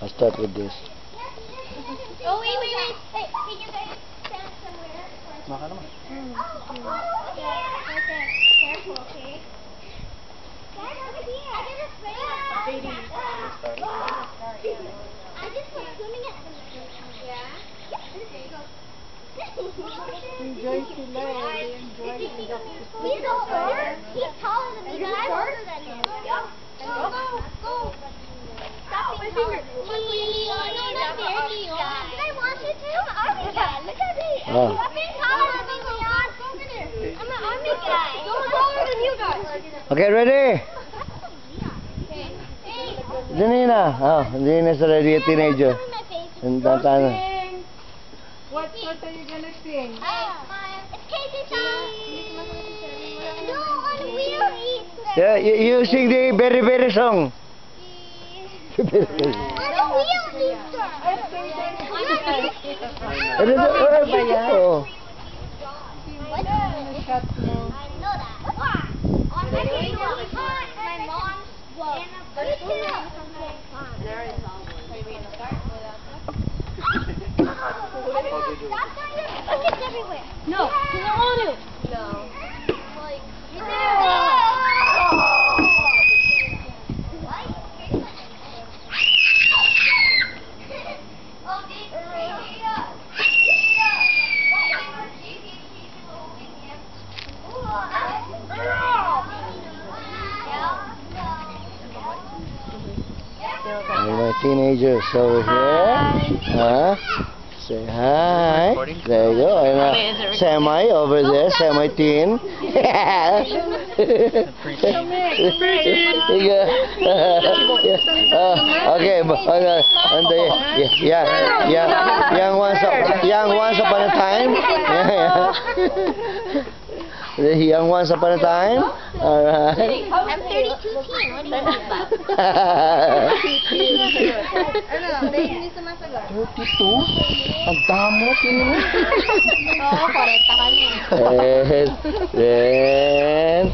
I'll start with this. Oh, wait. Hey, can you guys stand somewhere? Maka naman. Careful, okay? Guys, over here. I did a spray. I just went swimming at the Yeah? There you go. Enjoy sila eh. Enjoy sila. He's older. He's taller than me, but I'm older than him. Go. Stop being taller. No, not there, Leon. Did I want you to? I'm an army guy. Look at me. Oh. Stop being taller than me, Leon. Go over there. I'm an army guy. I'm taller than you guys. Okay, ready? Okay. Hey. Janina. Oh, Janina's already a teenager. And Tantana. What sort are you gonna sing? It's Casey song. No, on Wheel Easter. Yeah, you sing the very, very song. On a Wheel Easter. Oh. I know that. On my mom's boat. There is all. Are you going to start? Stop throwing your buckets everywhere. No, because I want to. No. Like, you And my teenagers over here. Huh? Say hi. There you go. And Semi over there. Semi-teen. Yeah. Okay. Young once upon a time. Yeah. The young once upon a time. Alright. I'm 32 teen. What do you mean about? 32? Ang dami mo, tingin mo. Oo, 40 kami. Then,